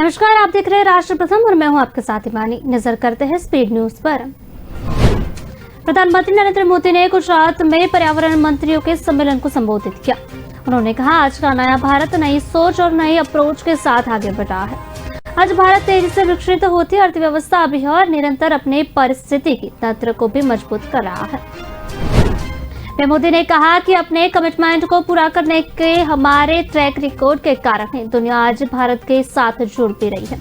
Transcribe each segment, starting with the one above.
नमस्कार, आप देख रहे हैं राष्ट्र प्रथम और मैं हूं आपके साथ हिमानी। नजर करते हैं स्पीड न्यूज पर। प्रधानमंत्री नरेंद्र मोदी ने गुजरात में पर्यावरण मंत्रियों के सम्मेलन को संबोधित किया। उन्होंने कहा, आज का नया भारत नई सोच और नई अप्रोच के साथ आगे बढ़ा है। आज भारत तेजी से विकसित होती अर्थव्यवस्था भी है और निरंतर अपने पारिस्थितिकी तंत्र को भी मजबूत कर रहा है। मोदी ने कहा कि अपने कमिटमेंट को पूरा करने के हमारे ट्रैक रिकॉर्ड के कारण ही दुनिया आज भारत के साथ जुड़ भी रही है।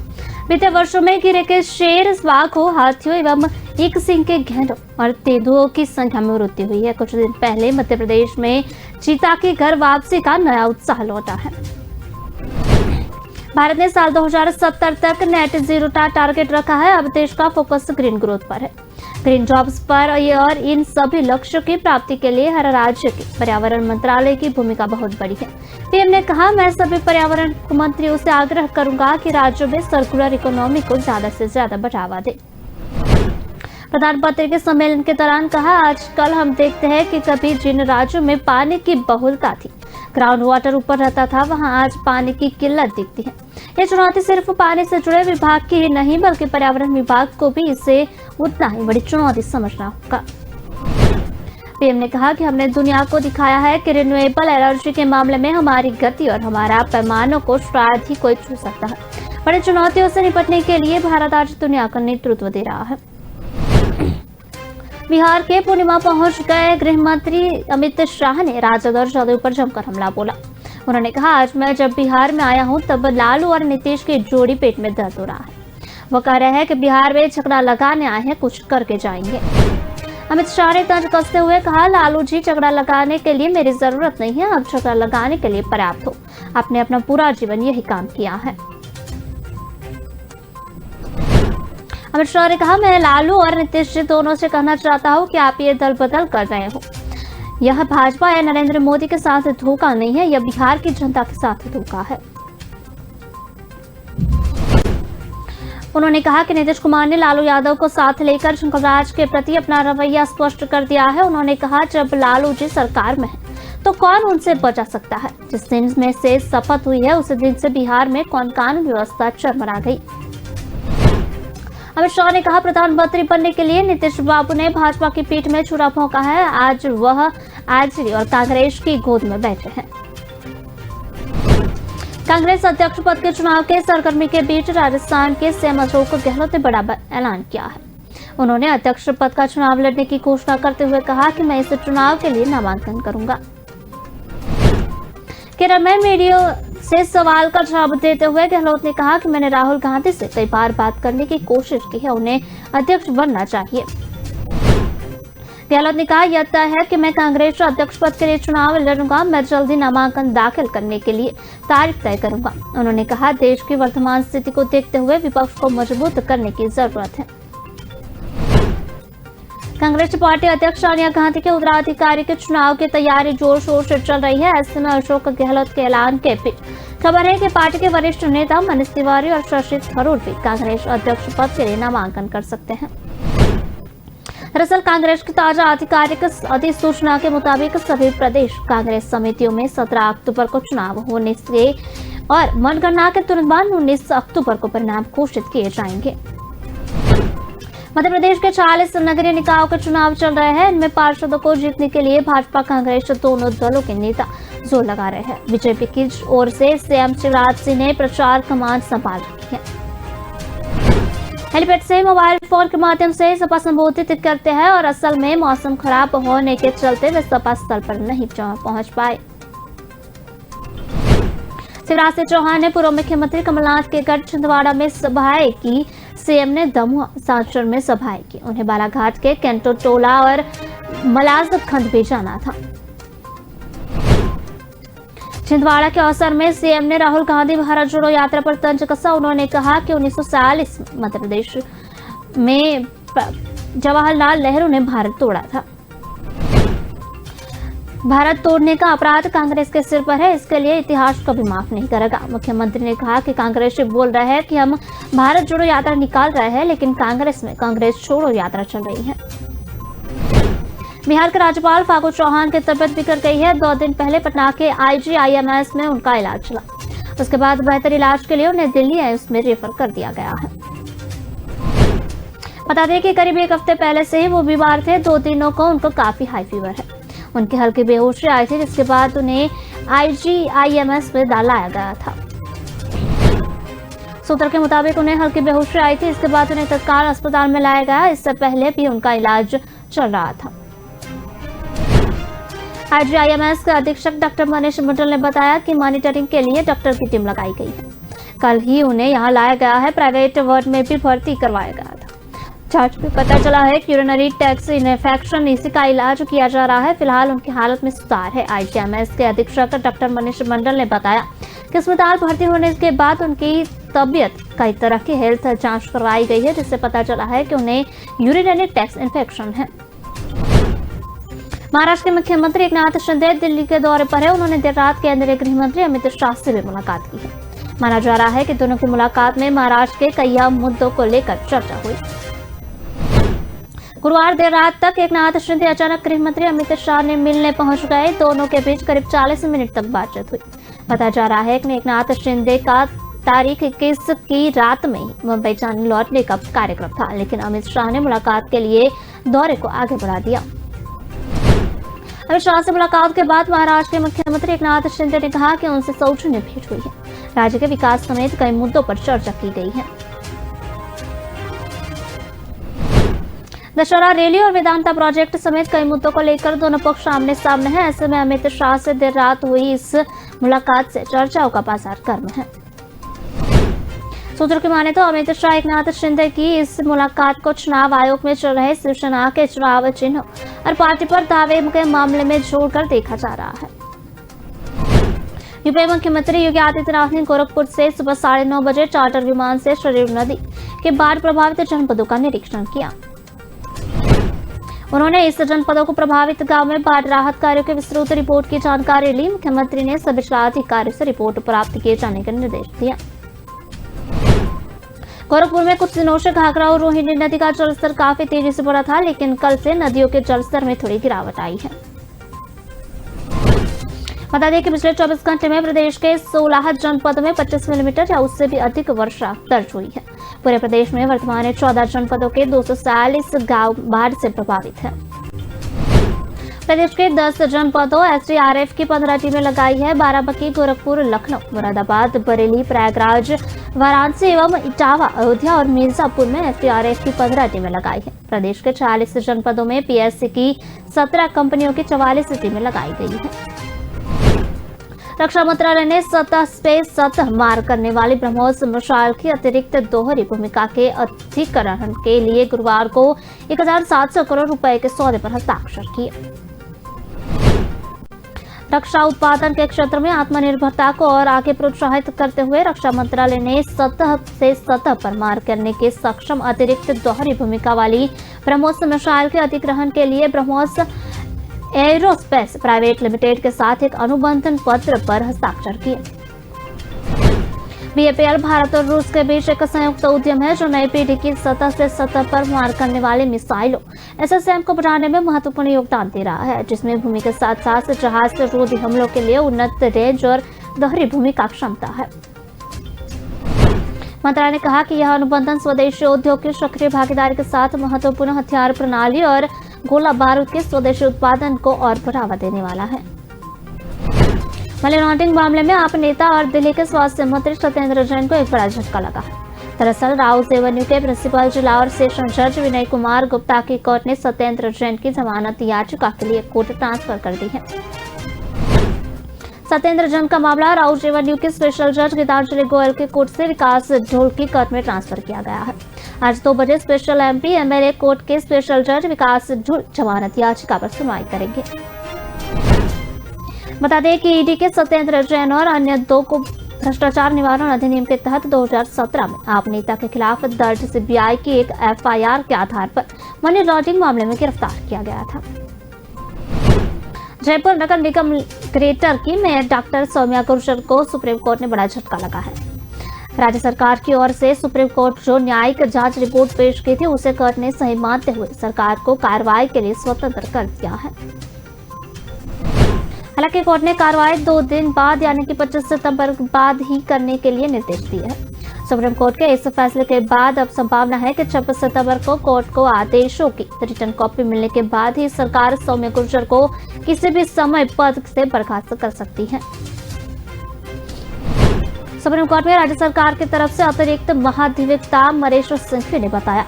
बीते वर्षों में गिरे के शेर, बाघों, हाथियों एवं एक सिंह के गैंडों और तेंदुओं की संख्या में वृद्धि हुई है। कुछ दिन पहले मध्य प्रदेश में चीता की घर वापसी का नया उत्साह लौटा है। भारत ने साल 2070 तक नेट जीरो का टारगेट रखा है। अब देश का फोकस ग्रीन ग्रोथ पर है, ग्रीन जॉब्स पर और इन सभी लक्ष्यों की प्राप्ति के लिए हर राज्य के पर्यावरण मंत्रालय की भूमिका बहुत बड़ी है। पीएम ने कहा, मैं सभी पर्यावरण मंत्रियों से आग्रह करूंगा कि राज्यों में सर्कुलर इकोनॉमी को ज्यादा से ज्यादा बढ़ावा दें। प्रधानमंत्री के सम्मेलन के दौरान कहा, आजकल हम देखते हैं कि कभी जिन राज्यों में पानी की बहुलता थी, ग्राउंड वाटर ऊपर रहता था, वहां आज पानी की किल्लत दिखती है। ये चुनौती सिर्फ पानी से जुड़े विभाग की ही नहीं बल्कि पर्यावरण विभाग को भी इसे उतना ही बड़ी चुनौती समझना होगा। पीएम ने कहा कि हमने दुनिया को दिखाया है कि रिन्यूएबल एनर्जी के मामले में हमारी गति और हमारा पैमानों को शायद ही कोई छू सकता है। बड़ी चुनौतियों से निपटने के लिए भारत आज दुनिया का नेतृत्व दे रहा है। बिहार के पूर्णिमा पहुंच गए गृह मंत्री अमित शाह ने राजद और जदयू पर जमकर हमला बोला। उन्होंने कहा, आज मैं जब बिहार में आया हूं तब लालू और नीतीश की जोड़ी पेट में दर्द हो रहा है। वो कह रहे हैं कि बिहार में झगड़ा लगाने आए हैं, कुछ करके जाएंगे। अमित शाह ने तंज कसते हुए कहा, लालू जी, झगड़ा लगाने के लिए मेरी जरूरत नहीं है, अब झगड़ा लगाने के लिए पर्याप्त हो। आपने अपना पूरा जीवन यही काम किया है। अमित शाह ने कहा, मैं लालू और नीतीश जी दोनों से कहना चाहता हूं कि आप ये दल बदल कर रहे हो। यह भाजपा या नरेंद्र मोदी के साथ धोखा नहीं है, यह बिहार की जनता के साथ धोखा है। उन्होंने कहा कि नीतीश कुमार ने लालू यादव को साथ लेकर शंकरराज के प्रति अपना रवैया स्पष्ट कर दिया है। उन्होंने कहा, जब लालू जी सरकार में है तो कौन उनसे बचा सकता है। जिस दिन में से शपथ हुई है उसी दिन से बिहार में कानून व्यवस्था चरमरा गई। अमित शाह ने कहा, प्रधानमंत्री बनने के लिए नीतीश बाबू ने भाजपा की पीठ में छुरा भोंका है। आज वह आरजेडी और कांग्रेस की गोद में बैठे हैं। कांग्रेस अध्यक्ष पद के चुनाव के सरगर्मी के बीच राजस्थान के सीएम अशोक गहलोत ने बड़ा ऐलान किया है। उन्होंने अध्यक्ष पद का चुनाव लड़ने की घोषणा करते हुए कहा कि मैं इस चुनाव के लिए नामांकन करूंगा। केरल में मीडिया से सवाल का जवाब देते हुए गहलोत ने कहा कि मैंने राहुल गांधी से कई बार बात करने की कोशिश की है, उन्हें अध्यक्ष बनना चाहिए। गहलोत ने कहा, यह तय है कि मैं कांग्रेस अध्यक्ष पद के लिए चुनाव लड़ूंगा। मैं जल्दी नामांकन दाखिल करने के लिए तारीख तय करूंगा। उन्होंने कहा, देश की वर्तमान स्थिति को देखते हुए विपक्ष को मजबूत करने की जरूरत है। कांग्रेस पार्टी अध्यक्ष सोनिया गांधी के उत्तराधिकारी के चुनाव की तैयारी जोर शोर से चल रही है। ऐसे में अशोक गहलोत के ऐलान के बीच खबर है कि पार्टी के वरिष्ठ नेता मनीष तिवारी और शशि थरूर भी कांग्रेस अध्यक्ष पद के लिए नामांकन कर सकते हैं। दरअसल कांग्रेस की ताजा आधिकारिक अधिसूचना के मुताबिक सभी प्रदेश कांग्रेस समितियों में 17 अक्टूबर को चुनाव होने से और मतगणना के तुरंत बाद 19 अक्टूबर को परिणाम घोषित किए जाएंगे। मध्य प्रदेश के 40 नगरीय निकायों के चुनाव चल रहे हैं। इनमें पार्षदों को जीतने के लिए भाजपा कांग्रेस दोनों दलों के नेता जोर लगा रहे हैं। बीजेपी की ओर से सीएम शिवराज सिंह ने प्रचार कमान संभाल रखी है। हेलीपैड से मोबाइल फोन के माध्यम से सभा संबोधित करते हैं और असल में मौसम खराब होने के चलते वे सभा स्थल पर नहीं पहुंच पाए। शिवराज सिंह चौहान ने पूर्व मुख्यमंत्री कमलनाथ के गढ़ छिंदवाड़ा में सभाएं की। सीएम ने दमोह सांचौर में सभाएं की। उन्हें बालाघाट के कैंटो टोला और मलाज खंड भी जाना था। छिंदवाड़ा के अवसर में सीएम ने राहुल गांधी भारत जोड़ो यात्रा पर तंज कसा। उन्होंने कहा कि 1940 में मध्य प्रदेश में जवाहरलाल नेहरू ने भारत तोड़ा था। भारत तोड़ने का अपराध कांग्रेस के सिर पर है, इसके लिए इतिहास कभी माफ नहीं करेगा। मुख्यमंत्री ने कहा कि कांग्रेस बोल रहे हैं कि हम भारत जोड़ो यात्रा निकाल रहे हैं, लेकिन कांग्रेस में कांग्रेस छोड़ो यात्रा चल रही है। बिहार के राज्यपाल फागू चौहान की तबियत बिगड़ गई है। 2 दिन पहले पटना के IGIMS में उनका इलाज चला। उसके बाद बेहतर इलाज के लिए उन्हें दिल्ली एम्स में रेफर कर दिया गया है। बता दें कि करीब 1 हफ्ते पहले से ही वो बीमार थे। 2 दिनों को उनको काफी हाई फीवर है। उनकी हल्की बेहोशी आई थी, जिसके बाद उन्हें IGIMS में लाया गया था। सूत्र के मुताबिक उन्हें हल्की बेहोशी आई थी, इसके बाद उन्हें तत्काल अस्पताल में लाया गया। इससे पहले भी उनका इलाज चल रहा था। IGIMS के अधीक्षक डॉक्टर मनीष मंडल ने बताया कि मॉनिटरिंग के लिए डॉक्टर की टीम लगाई गई है। कल ही उन्हें यहां लाया गया है। प्राइवेट वार्ड में भी भर्ती करवाया गया था। जांच में पता चला है कि यूरिनरी ट्रैक्ट इन्फेक्शन, इसी का इलाज किया जा रहा है। फिलहाल उनकी हालत में सुधार है। IGIMS के अधीक्षक डॉक्टर मनीष मंडल ने बताया कि अस्पताल भर्ती होने के बाद उनकी तबीयत कई तरह की हेल्थ जांच करवाई गई है, जिससे पता चला है कि उन्हें यूरिनरी ट्रैक्ट इन्फेक्शन है। महाराष्ट्र के मुख्यमंत्री एकनाथ शिंदे दिल्ली के दौरे पर है। उन्होंने देर रात केंद्रीय गृह मंत्री अमित शाह से भी मुलाकात की है। माना जा रहा है कि दोनों की मुलाकात में महाराष्ट्र के कई अहम मुद्दों को लेकर चर्चा हुई। गुरुवार देर रात तक एकनाथ शिंदे अचानक गृह मंत्री अमित शाह ने मिलने पहुंच गए। दोनों के बीच करीब 40 मिनट तक बातचीत हुई। बताया जा रहा है कि एकनाथ शिंदे का तारीख 21 की रात में ही मुंबई जाने लौटने का कार्यक्रम था, लेकिन अमित शाह ने मुलाकात के लिए दौरे को आगे बढ़ा दिया। अमित शाह से मुलाकात के बाद महाराष्ट्र के मुख्यमंत्री एकनाथ शिंदे ने कहा कि उनसे सौजन्य भेंट हुई है। राज्य के विकास समेत कई मुद्दों पर चर्चा की गई है। दशहरा रैली और वेदांता प्रोजेक्ट समेत कई मुद्दों को लेकर दोनों पक्ष आमने सामने हैं। ऐसे में अमित शाह से देर रात हुई इस मुलाकात से चर्चाओं का बाजार गर्म है। सूत्रों की माने तो अमित शाह एकनाथ शिंदे की इस मुलाकात को चुनाव आयोग में चल रहे शिवसेना के चुनाव चिन्ह और पार्टी पर दावे के मामले में जोड़कर देखा जा रहा है। यूपी मुख्यमंत्री योगी आदित्यनाथ ने गोरखपुर से सुबह 9:30 बजे चार्टर विमान से सरयू नदी के बाढ़ प्रभावित जनपदों का निरीक्षण किया। उन्होंने इस जनपदों को प्रभावित गांव में बाढ़ राहत कार्यों की विस्तृत रिपोर्ट की जानकारी ली। मुख्यमंत्री ने सभी जिलाधिकारियों से रिपोर्ट प्राप्त किए जाने का निर्देश दिया। गोरखपुर में कुछ दिनों से घाघरा और रोहिणी नदी का जलस्तर काफी तेजी से बढ़ा था, लेकिन कल से नदियों के जलस्तर में थोड़ी गिरावट आई है। बता दें कि पिछले 24 घंटे में प्रदेश के 16 जनपदों में 25 मिलीमीटर या उससे भी अधिक वर्षा दर्ज हुई है। पूरे प्रदेश में वर्तमान 14 जनपदों के 240 गांव बाढ़ से प्रभावित हैं। प्रदेश के 10 जनपदों SDRF की 15 टीमें लगाई है। बाराबंकी, गोरखपुर, लखनऊ, मुरादाबाद, बरेली, प्रयागराज, वाराणसी एवं इटावा, अयोध्या और मिर्जापुर में SDRF की 15 टीमें लगाई है। प्रदेश के 40 जनपदों में PSC की 17 कंपनियों की 44 टीमें लगाई गई है। रक्षा मंत्रालय ने सतह से सतह मार करने वाली ब्रह्मोस मिसाइल की अतिरिक्त दोहरी भूमिका के अधिग्रहण के लिए गुरुवार को 1700 करोड़ रुपए के सौदे पर हस्ताक्षर किए। रक्षा उत्पादन के क्षेत्र में आत्मनिर्भरता को और आगे प्रोत्साहित करते हुए रक्षा मंत्रालय ने सतह से सतह पर मार करने के सक्षम अतिरिक्त दोहरी भूमिका वाली ब्रह्मोस मिसाइल के अधिग्रहण के लिए ब्रह्मोस एरोस्पेस प्राइवेट लिमिटेड के साथ एक अनुबंधन पत्र पर हस्ताक्षर किए। BAPL भारत और रूस के बीच एक संयुक्त उद्यम है जो नई पीढ़ी की सतह से सतह पर मार करने वाले मिसाइलों SSM को बढ़ाने में महत्वपूर्ण योगदान दे रहा है, जिसमें भूमि के साथ साथ जहाज से रोधी हमलों के लिए उन्नत रेंज और दोहरी भूमिका क्षमता है। मंत्रालय ने कहा कि यह अनुबंधन स्वदेशी उद्योग की सक्रिय भागीदारी के साथ महत्वपूर्ण हथियार प्रणाली और गोला बारूद के स्वदेशी उत्पादन को और बढ़ावा देने वाला है। मनी लॉन्ड्रिंग मामले में आप नेता और दिल्ली के स्वास्थ्य मंत्री सत्येंद्र जैन को एक बड़ा झटका लगा है। दरअसल राउस एवेन्यू के प्रिंसिपल जिला और सेशन जज विनय कुमार गुप्ता की कोर्ट ने सत्येंद्र जैन की जमानत याचिका के लिए कोर्ट ट्रांसफर कर दी है। सत्येंद्र जैन का मामला राउस एवेन्यू के स्पेशल जज गीतांजलि गोयल के कोर्ट से विकास ढोल की कोर्ट में ट्रांसफर किया गया है। आज 2 बजे स्पेशल MP MLA कोर्ट के स्पेशल जज विकास ढोल जमानत याचिका पर सुनवाई करेंगे। बता दें कि ईडी के सत्येंद्र जैन और अन्य 2 को भ्रष्टाचार निवारण अधिनियम के तहत 2017 में आप नेता के खिलाफ दर्ज CBI की एक FIR के आधार पर मनी लॉन्ड्रिंग मामले में गिरफ्तार किया गया था। जयपुर नगर निगम ग्रेटर की मेयर डॉक्टर सौम्या गुर्जर को सुप्रीम कोर्ट ने बड़ा झटका लगा है। राज्य सरकार की ओर से सुप्रीम कोर्ट जो न्यायिक जांच रिपोर्ट पेश की थी उसे कोर्ट ने सही मानते हुए सरकार को कार्रवाई के लिए स्वतंत्र कर दिया है। हालांकि कोर्ट ने कार्रवाई 2 दिन बाद यानी कि 25 सितंबर बाद ही करने के लिए निर्देश दिए हैं। सुप्रीम कोर्ट के इस फैसले के बाद अब संभावना है कि 26 सितंबर को कोर्ट को आदेशों की रिटर्न कॉपी मिलने के बाद ही सरकार सौम्य गुर्जर को किसी भी समय पद से बर्खास्त कर सकती है। सुप्रीम कोर्ट में राज्य सरकार की तरफ से अतिरिक्त महाधिवक्ता मरेश सिंघवी ने बताया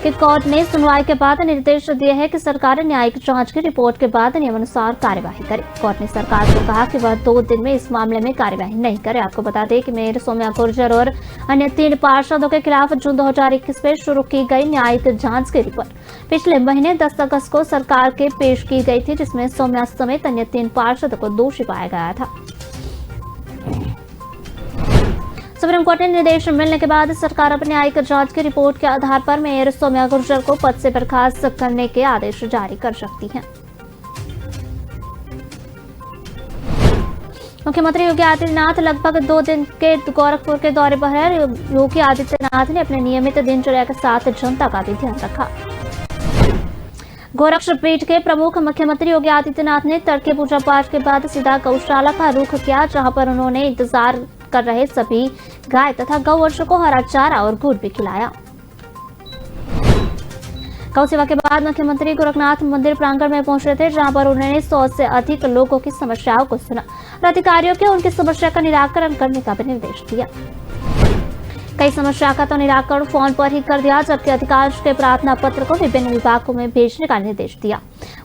कि कोर्ट ने सुनवाई के बाद निर्देश दिए हैं कि सरकार न्यायिक जांच की रिपोर्ट के बाद नियमानुसार कार्यवाही करे। कोर्ट ने सरकार को कहा कि वह 2 दिन में इस मामले में कार्यवाही नहीं करे। आपको बता दें कि मेयर सौम्या गुर्जर और अन्य 3 पार्षदों के खिलाफ जून 2021 में शुरू की गई न्यायिक जांच की रिपोर्ट पिछले महीने 10 अगस्त को सरकार के पेश की गई थी, जिसमें सौम्या समेत अन्य 3 पार्षदों को दोषी पाया गया था। सुप्रीम कोर्ट ने निर्देश मिलने के बाद सरकार अपनी न्यायिक जांच की रिपोर्ट के आधार पर मेयर सौम्या गुर्जर को पद से बर्खास्त करने के आदेश जारी कर सकती है। मुख्यमंत्री योगी आदित्यनाथ लगभग 2 दिन के गोरखपुर के दौरे पर है। योगी आदित्यनाथ ने अपने नियमित दिनचर्या के साथ जनता का भी ध्यान रखा। गोरक्षपीठ के प्रमुख मुख्यमंत्री योगी आदित्यनाथ ने तड़के पूजा पाठ के बाद सीधा गौशाला का रुख किया, जहां पर उन्होंने इंतजार कर रहे सभी गाय तथा गौवंश को हरा चारा और गुड़ भी खिलाया। गौ सेवा के बाद मुख्यमंत्री गोरखनाथ मंदिर प्रांगण में पहुंचे थे, जहां पर उन्होंने 100 से अधिक लोगों की समस्याओं को सुना और अधिकारियों को उनकी समस्या का निराकरण करने का भी निर्देश दिया। कई समस्या का तो निराकरण फोन पर ही कर दिया, जबकि अधिकांश के प्रार्थना पत्र को विभिन्न विभागों में भेजने का निर्देश दिया।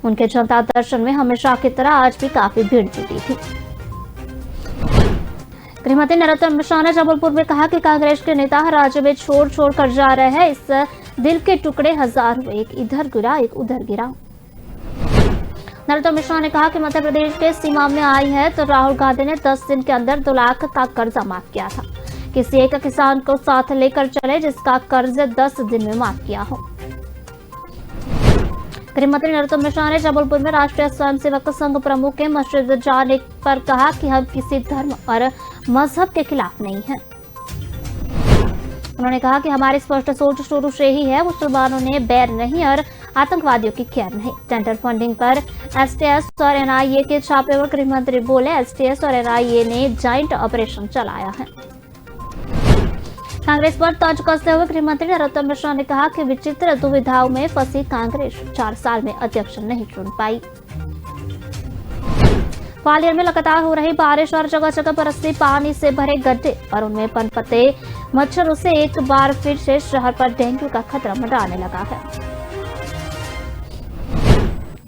उनके जनता दर्शन में हमेशा की तरह आज भी काफी भीड़ जुटी थी। गृहमंत्री नरोत्तम मिश्रा ने जबलपुर में कहा कि कांग्रेस के नेता राज्य में छोड़ कर जा रहे हैं। इस दिल के टुकड़े हजार हुए, एक इधर गिरा एक उधर गिरा। नरोत्तम मिश्रा ने कहा कि मध्य प्रदेश के सीमा में आई है तो राहुल गांधी ने 10 दिन के अंदर 2 लाख का कर्जा माफ किया था। किसी एक किसान को साथ लेकर चले जिसका कर्ज 10 दिन में माफ किया हो। गृहमंत्री नरोत्तम मिश्रा ने जबलपुर में राष्ट्रीय स्वयंसेवक संघ प्रमुख के मस्जिद जाने पर कहा कि हम किसी धर्म और मजहब के खिलाफ नहीं हैं। उन्होंने कहा कि हमारी स्पष्ट सोच शुरू से ही है, मुसलमानों ने बैर नहीं और आतंकवादियों की खैर नहीं। टेंडर फंडिंग पर एसटीएस और एनआईए के छापे पर गृहमंत्री बोले, एसटीएस और एनआईए ने जॉइंट ऑपरेशन चलाया है। कांग्रेस पर तंज कसते हुए गृहमंत्री नरोत्तम मिश्रा ने कहा कि विचित्र दुविधाओं में फंसी कांग्रेस 4 साल में अध्यक्ष नहीं चुन पाई। ग्वालियर में लगातार हो रही बारिश और जगह जगह बरसते पानी से भरे गड्ढे और उनमें पनपते मच्छरों से एक बार फिर से शहर पर डेंगू का खतरा मंडराने लगा है।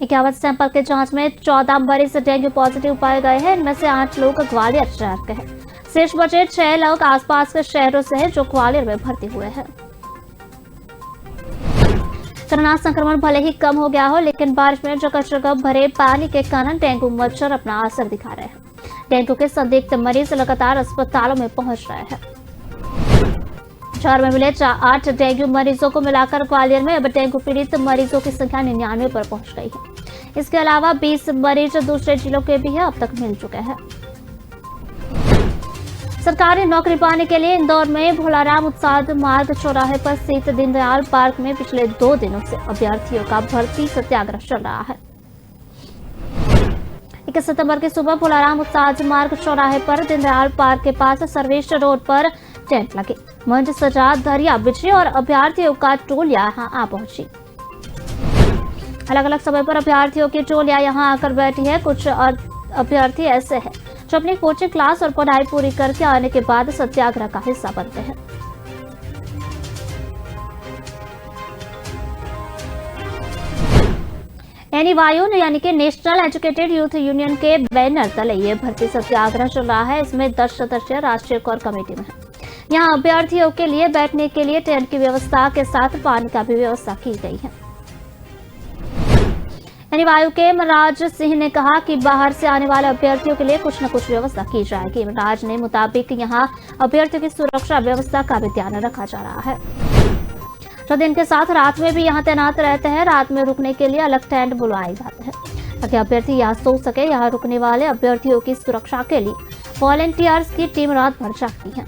51 सैंपल के जांच में 14 मरीज डेंगू पॉजिटिव पाए गए हैं। इनमें से 8 लोग ग्वालियर शहर के हैं। शेष बचे 6 लोग आसपास के शहरों से हैं जो ग्वालियर में भर्ती हुए हैं। कोरोना संक्रमण भले ही कम हो गया हो, लेकिन बारिश में जगह जगह भरे पानी के कारण डेंगू मच्छर अपना असर दिखा रहे हैं। डेंगू के संदिग्ध मरीज लगातार अस्पतालों में पहुंच रहे हैं। शहर में मिले 8 डेंगू मरीजों को मिलाकर ग्वालियर में अब डेंगू पीड़ित मरीजों की संख्या 99 पर पहुंच गई है। इसके अलावा 20 मरीज दूसरे जिलों के भी है, अब तक मिल चुके हैं। सरकारी नौकरी पाने के लिए इंदौर में भोलाराम उत्साद मार्ग चौराहे पर स्थित दीनदयाल पार्क में पिछले 2 दिनों से अभ्यर्थियों का भर्ती सत्याग्रह चल रहा है। 21 सितंबर की सुबह भोलाराम उत्साद मार्ग चौराहे पर दीनदयाल पार्क के पास सर्विस रोड पर टेंट लगे, मंच सजा, दरिया बिछी और अभ्यर्थियों का टोलियां यहां आ पहुंची। अलग अलग समय पर अभ्यर्थियों की टोलियां यहां आकर बैठी है। कुछ अभ्यर्थी ऐसे हैं जो अपनी कोचिंग क्लास और पढ़ाई पूरी करके आने के बाद सत्याग्रह का हिस्सा बनते हैं। एनवायून यानी कि नेशनल एजुकेटेड यूथ यूनियन के बैनर तले ये भर्ती सत्याग्रह चल रहा है। इसमें 10 सदस्य राष्ट्रीय कोर कमेटी में है। यहाँ अभ्यर्थियों के लिए बैठने के लिए टेंट की व्यवस्था के साथ पानी का भी व्यवस्था की गई है। एनवायू के मनराज सिंह ने कहा कि बाहर से आने वाले अभ्यर्थियों के लिए कुछ न कुछ व्यवस्था की जाएगी। मनराज ने मुताबिक यहाँ अभ्यर्थियों की सुरक्षा व्यवस्था का भी ध्यान रखा जा रहा है। जो दिन के साथ रात में भी यहाँ तैनात रहते हैं। रात में रुकने के लिए अलग टेंट बुलवाए जाते हैं ताकि अभ्यर्थी यहाँ सो सके। यहाँ रुकने वाले अभ्यर्थियों की सुरक्षा के लिए वॉलेंटियर्स की टीम रात भर जागती है।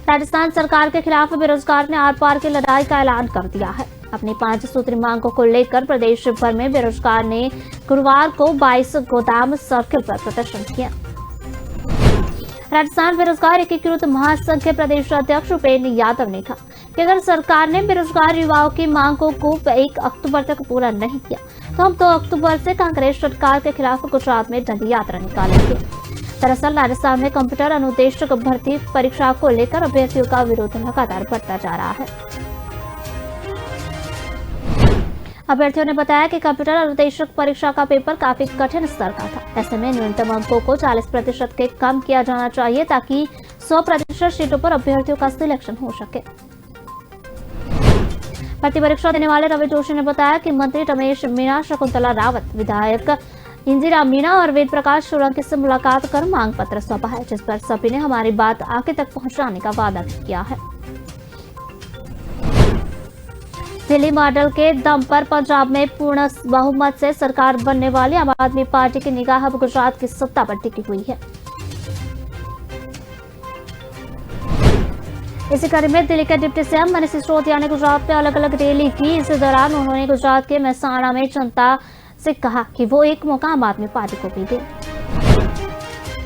राजस्थान सरकार के खिलाफ बेरोजगार ने आर पार की लड़ाई का ऐलान कर दिया है। अपनी 5 सूत्री मांगों को लेकर प्रदेश भर में बेरोजगार ने गुरुवार को 22 गोदाम सर्किल पर प्रदर्शन किया। राजस्थान बेरोजगार एकीकृत महासंघ के प्रदेश अध्यक्ष उपेंद्र यादव ने कहा कि अगर सरकार ने बेरोजगार युवाओं की मांगों को 1 अक्टूबर तक पूरा नहीं किया तो हम 2 अक्टूबर से कांग्रेस सरकार के खिलाफ गुजरात में दंडी यात्रा निकालेंगे। दरअसल राजस्थान में कंप्यूटर अनुदेशक भर्ती परीक्षा को लेकर अभ्यर्थियों का विरोध लगातार बढ़ता जा रहा है। अभ्यर्थियों ने बताया कि कंप्यूटर अनुदेशक परीक्षा का पेपर काफी कठिन स्तर का था। ऐसे में न्यूनतम अंकों को 40% के कम किया जाना चाहिए ताकि 100% सीटों पर अभ्यर्थियों का सिलेक्शन हो सके। भर्ती परीक्षा देने वाले रवि जोशी ने बताया कि मंत्री रमेश मीणा, शकुंतला रावत, विधायक इंदिरा मीणा और वेद प्रकाश सोलंकी से मुलाकात कर मांग पत्र सौंपा है, जिस पर सभी ने हमारी बात आगे तक पहुंचाने का वादा भी किया है। दिल्ली मॉडल के दम पर पंजाब में पूर्ण बहुमत से सरकार बनने वाली आम आदमी पार्टी की निगाह अब गुजरात की सत्ता पर टिकी हुई है। इसी कड़ी में दिल्ली के डिप्टी सीएम मनीष सिसोदिया ने गुजरात में अलग अलग रैली की। इस दौरान उन्होंने गुजरात के मेहसाणा में जनता से कहा कि वो एक मौका आम आदमी पार्टी को भी दे।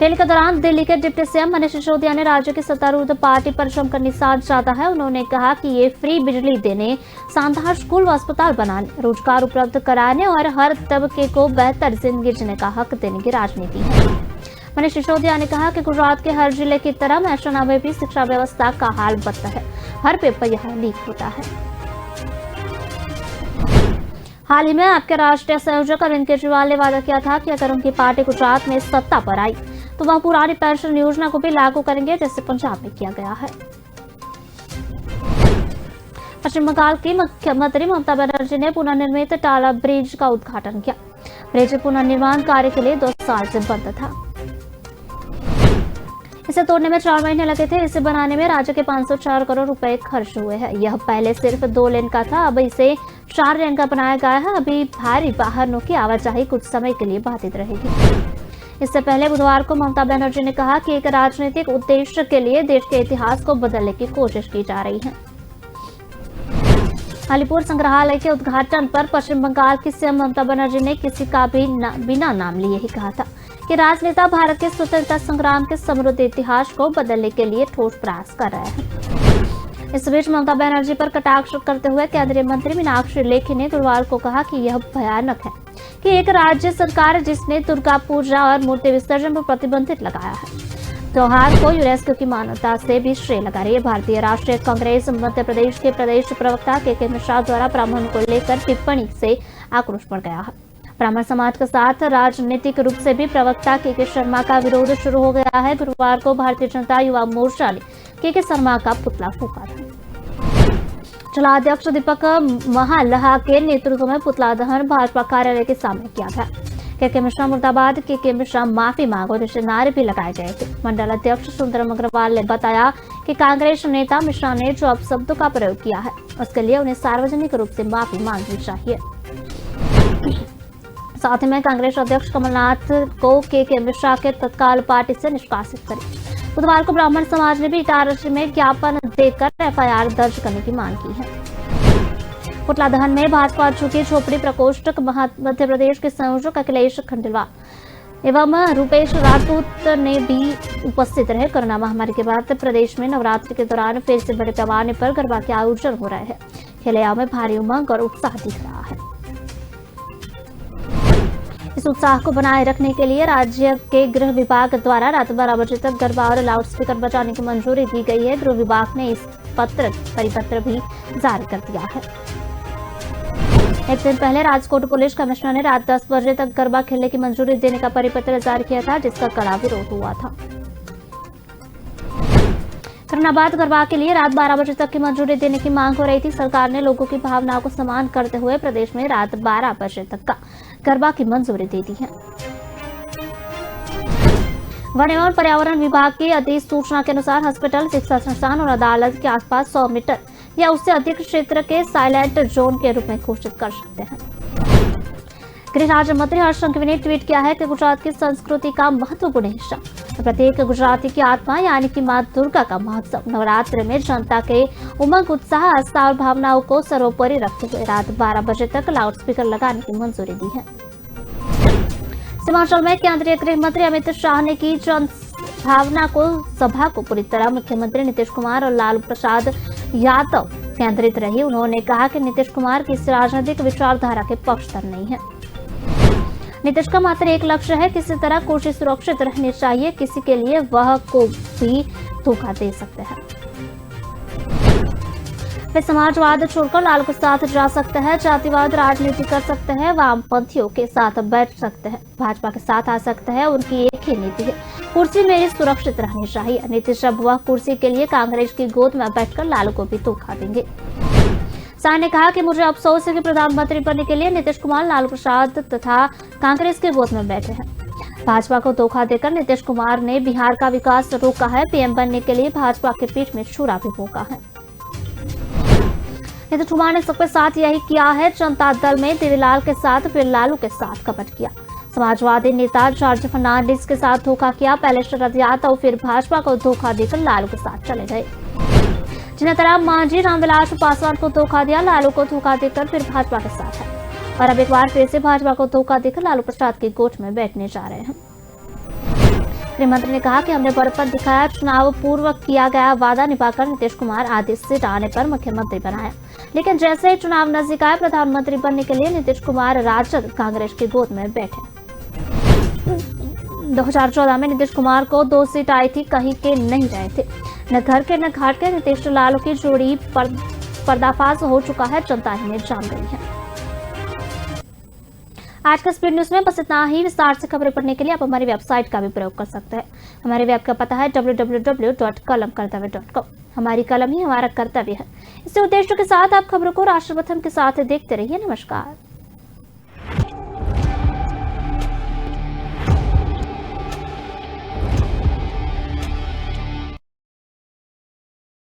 रैली के दौरान दिल्ली के डिप्टी सीएम मनीष सिसोदिया ने राज्य की सत्तारूढ़ पार्टी पर जमकर निशाना साधा है। उन्होंने कहा कि ये फ्री बिजली देने, शानदार स्कूल व अस्पताल बनाने, रोजगार उपलब्ध कराने और हर तबके को बेहतर जिंदगी जीने का हक देने की राजनीति है। मनीष सिसोदिया ने कहा कि गुजरात के हर जिले की तरह मेहसाणा में भी शिक्षा व्यवस्था का हाल बदतर है। हर पेपर यहाँ लीक होता है। हाल ही में आपके राष्ट्रीय संयोजक अरविंद केजरीवाल ने वादा किया था कि अगर उनकी पार्टी गुजरात में सत्ता पर आई तो वह पुरानी पेंशन योजना को भी लागू करेंगे, जैसे पंजाब में किया गया है। पश्चिम बंगाल की मुख्यमंत्री ममता बनर्जी ने पुनर्निर्मित टाला ब्रिज का उद्घाटन किया। ब्रिज पुनर्निर्माण कार्य के लिए 2 साल से बंद था। इसे तोड़ने में 4 महीने लगे थे। इसे बनाने में राज्य के 504 करोड़ रुपए खर्च हुए हैं। यह पहले सिर्फ 2 लेन का था, अब इसे 4 लेन का बनाया गया है। अभी भारी वाहनों की आवाजाही कुछ समय के लिए बाधित रहेगी। इससे पहले बुधवार को ममता बनर्जी ने कहा कि एक राजनीतिक उद्देश्य के लिए देश के इतिहास को बदलने की कोशिश की जा रही है। अलीपुर संग्रहालय के उद्घाटन पर पश्चिम बंगाल की सीएम ममता बनर्जी ने किसी का भी बिना नाम लिए ही कहा था कि राजनेता भारत के स्वतंत्रता संग्राम के समृद्ध इतिहास को बदलने के लिए ठोस प्रयास कर रहे हैं। इस बीच ममता बनर्जी पर कटाक्ष करते हुए केंद्रीय मंत्री मीनाक्षी लेखी ने गुरुवार को कहा कि यह भयानक है कि एक राज्य सरकार जिसने दुर्गा पूजा और मूर्ति विसर्जन पर प्रतिबंधित लगाया है, त्योहार को यूनेस्को की मान्यता से भी श्रेय लगा रही है। भारतीय राष्ट्रीय कांग्रेस मध्य प्रदेश के प्रदेश प्रवक्ता के मिश्रा द्वारा ब्राह्मण को लेकर टिप्पणी से आक्रोश बढ़ गया है। ब्राह्मण समाज के साथ राजनीतिक रूप से भी प्रवक्ता के शर्मा का विरोध शुरू हो गया है। गुरुवार को भारतीय जनता युवा मोर्चा ने के शर्मा का पुतला फूंका था। जिला अध्यक्ष दीपक महालहा के नेतृत्व में पुतला दहन भाजपा कार्यालय के सामने किया गया। के मिश्रा मुर्दाबाद, के मिश्रा माफी मांगो जैसे नारे भी लगाए गए थे। मंडल अध्यक्ष सुंदरम अग्रवाल ने बताया कि कांग्रेस नेता मिश्रा ने जो अपशब्दों का प्रयोग किया है उसके लिए उन्हें सार्वजनिक रूप से माफी मांगनी चाहिए। साथ ही में कांग्रेस अध्यक्ष कमलनाथ को के मिश्रा के तत्काल पार्टी से निष्कासित करें। बुधवार को ब्राह्मण समाज ने भी इटारसी में ज्ञापन देकर एफआईआर दर्ज करने की मांग की है। पुतला दहन में भाजपा झुकी झोपड़ी प्रकोष्ठ मध्य प्रदेश के संयोजक अखिलेश खंडेलवाल एवं रूपेश राजपूत ने भी उपस्थित रहे। कोरोना महामारी के बाद प्रदेश में नवरात्रि के दौरान फिर से बड़े पैमाने पर गरबा के आयोजन हो रहे हैं। खेलैया में भारी उमंग और उत्साह दिख रहा है। इस उत्साह को बनाए रखने के लिए राज्य के गृह विभाग द्वारा रात 12 बजे तक गरबा और लाउडस्पीकर बजाने की मंजूरी दी गई है। गृह विभाग ने इस परिपत्र भी जारी कर दिया है। एक दिन पहले राजकोट पुलिस कमिश्नर ने रात 10 बजे तक गरबा खेलने की मंजूरी देने का परिपत्र जारी किया था, जिसका कड़ा विरोध हुआ था। कोरोना बाद गरबा के लिए रात 12 बजे तक की मंजूरी देने की मांग हो रही थी। सरकार ने लोगों की भावनाओं को सम्मान करते हुए प्रदेश में रात 12 बजे तक का गरबा की मंजूरी दे दी है। वन एवं पर्यावरण विभाग की अधिसूचना के अनुसार हॉस्पिटल, शिक्षा संस्थान और अदालत के आसपास 100 मीटर या उससे अधिक क्षेत्र के साइलेंट जोन के रूप में घोषित कर सकते हैं। गृह राज्य मंत्री हर्ष संघवी ने ट्वीट किया है कि गुजरात की संस्कृति का महत्वपूर्ण हिस्सा प्रत्येक गुजराती की आत्मा यानी कि मां दुर्गा का महोत्सव नवरात्र में जनता के उमंग, उत्साह, आस्था और भावनाओं को सर्वोपरि रखते हुए रात 12 बजे तक लाउडस्पीकर लगाने की मंजूरी दी है। सीमांचल में केंद्रीय गृह मंत्री अमित शाह ने की जन भावना को सभा को पूरी तरह मुख्यमंत्री नीतीश कुमार और लालू प्रसाद यादव केंद्रित रही। उन्होंने कहा कि नीतीश कुमार किसी राजनीतिक विचारधारा के पक्षधर नहीं है। नीतीश का मात्र एक लक्ष्य है, किसी तरह कुर्सी सुरक्षित रहनी चाहिए, किसी के लिए वह को भी धोखा दे सकते हैं। वे समाजवाद छोड़कर लालू के साथ जा सकते हैं, जातिवाद राजनीति कर सकते हैं, वामपंथियों के साथ बैठ सकते हैं, भाजपा के साथ आ सकते हैं। उनकी एक ही नीति है, कुर्सी मेरी सुरक्षित रहनी चाहिए। नीतीश अब वह कुर्सी के लिए कांग्रेस की गोद में बैठकर लालू को भी धोखा देंगे। शाह ने कहा कि मुझे अफसोस है कि प्रधानमंत्री बनने के लिए नीतीश कुमार लालू प्रसाद तथा कांग्रेस के गोद में बैठे हैं। भाजपा को धोखा देकर नीतीश कुमार ने बिहार का विकास रोका है। पीएम बनने के लिए भाजपा के पीठ में छुरा भी भोंका है। नीतीश कुमार ने सबके साथ यही किया है। जनता दल में देवीलाल के साथ, फिर लालू के साथ कपट किया। समाजवादी नेता जॉर्ज फर्नांडिस के साथ धोखा किया। पहले शरद यादव, फिर भाजपा को धोखा देकर लालू के साथ चले गए। जिन्हें तरह मांझी रामविलास पासवान को धोखा दिया, लालू को धोखा देकर फिर भाजपा के साथ है और अब एक बार फिर से भाजपा को धोखा देकर लालू प्रसाद की गोद में बैठने जा रहे हैं। गृह मंत्री ने कहा कि हमने बड़पन दिखाया, चुनाव पूर्व किया गया वादा निभाकर नीतीश कुमार आदि सीट आने पर मुख्यमंत्री बनाया, लेकिन जैसे ही चुनाव नजदीक आए, प्रधानमंत्री बनने के लिए नीतीश कुमार राजद कांग्रेस की गोद में बैठे। 2014 में नीतीश कुमार को 2 सीट आई थी, कहीं के नहीं रहे थे, न घर के न घाट के। नीतीश लालू की जोड़ी पर्दाफाश हो चुका है, जनता ही में जान गई है। आज का स्पीड न्यूज में बस इतना ही। विस्तार से खबरें पढ़ने के लिए आप हमारी वेबसाइट का भी प्रयोग कर सकते हैं। हमारी वेब का पता है www.kalamkartavya.com। हमारी कलम ही हमारा कर्तव्य है। इसी उद्देश्य के साथ आप खबरों को राष्ट्रप्रथम के साथ देखते रहिए। नमस्कार।